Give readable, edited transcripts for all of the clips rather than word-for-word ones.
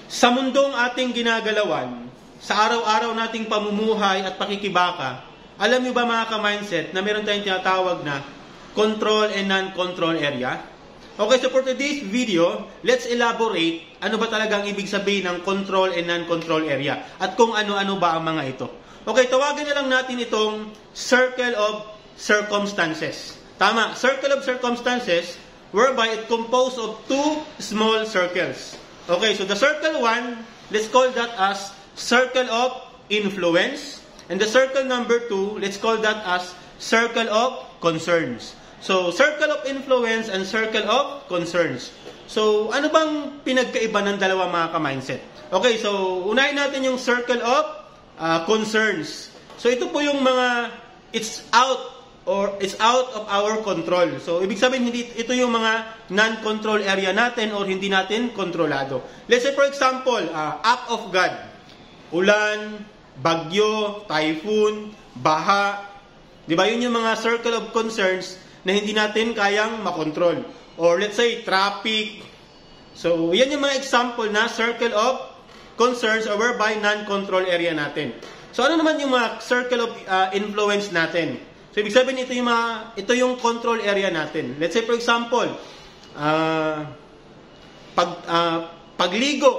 Sa mundong ating ginagalawan, sa araw-araw nating pamumuhay at pakikibaka, alam niyo ba mga ka-mindset na meron tayong tinatawag na control and non-control area? Okay, so for today's video, let's elaborate ano ba talagang ibig sabihin ng control and non-control area at kung ano-ano ba ang mga ito. Okay, tawagin na lang natin itong circle of circumstances. Tama, circle of circumstances whereby it composed of two small circles. Okay, so the circle 1, let's call that as circle of influence. And the circle number 2, let's call that as circle of concerns. So, circle of influence and circle of concerns. So, ano bang pinagkaiba ng dalawa mga ka-mindset? Okay, so, unahin natin yung circle of concerns. So, ito po yung mga, it's out of our control. So, ibig sabihin, ito yung mga non-control area natin or hindi natin kontrolado. Let's say, for example, act of God. Ulan, bagyo, typhoon, baha. Diba? Yun yung mga circle of concerns na hindi natin kayang makontrol. Or let's say, traffic. So, yan yung mga example na circle of concerns or whereby non-control area natin. So, ano naman yung mga circle of influence natin? So, ibig sabihin, ito yung control area natin. Let's say, for example, pagligo,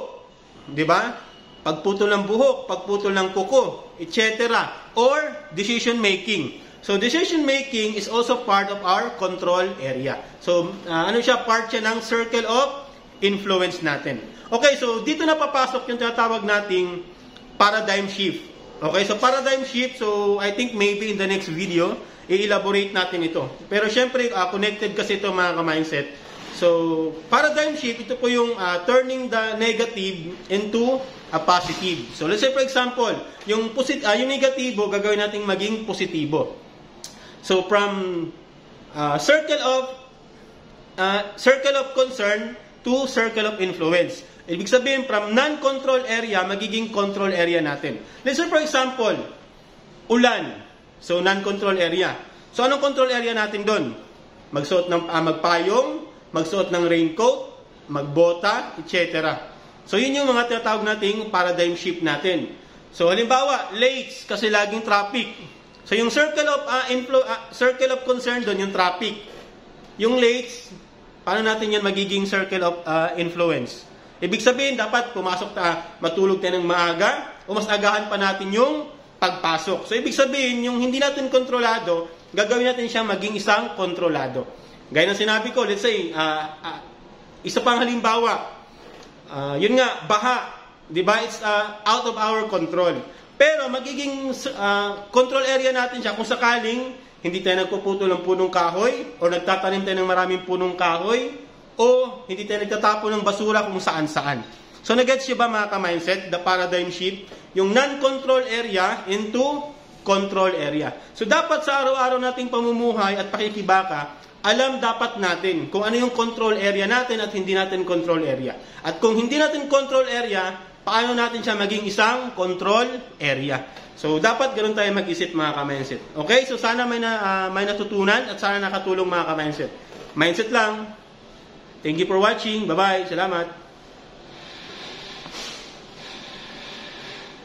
di ba? Pagputol ng buhok, pagputol ng kuko, etc. Or decision making. So, decision making is also part of our control area. So, ano siya? Part siya ng circle of influence natin. Okay, so dito na papasok yung tinatawag nating paradigm shift. Okay, so paradigm shift, so I think maybe in the next video, i-elaborate natin ito. Pero syempre, connected kasi ito mga ka-mindset. So, paradigm shift, ito po yung turning the negative into a positive. So, let's say for example, yung negatibo, gagawin natin maging positibo. So, from circle of concern to circle of influence. Ibig sabihin, from non-control area, magiging control area natin. Let's say, for example, ulan. So, non-control area. So, anong control area natin doon? Magpayong, magsuot ng raincoat, magbota, etc. So, yun yung mga tinatawag nating paradigm shift natin. So, halimbawa, late, kasi laging traffic. So, yung circle of concern doon, yung traffic. Yung late, paano natin yan magiging circle of influence? Ibig sabihin, dapat pumasok matulog tayo ng maaga o mas agahan pa natin yung pagpasok. So, ibig sabihin, yung hindi natin kontrolado, gagawin natin siya maging isang kontrolado. Gaya ng sinabi ko, let's say, isa pang halimbawa, yun nga, baha. Diba? It's out of our control. Pero, magiging control area natin siya kung sakaling hindi tayo nagpuputol ng punong kahoy o nagtatanim tayo ng maraming punong kahoy o hindi tayo nagtatapon ng basura kung saan-saan. So, nag-gets nyo ba mga ka-mindset, the paradigm shift? Yung non-control area into control area. So, dapat sa araw-araw nating pamumuhay at pakikibaka, alam dapat natin kung ano yung control area natin at hindi natin control area. At kung hindi natin control area, paano natin siya maging isang control area. So, dapat ganoon tayo mag-isip mga ka-mindset. Okay? So, sana may natutunan at sana nakatulong mga ka-mindset. Mindset lang. Thank you for watching. Bye-bye. Salamat.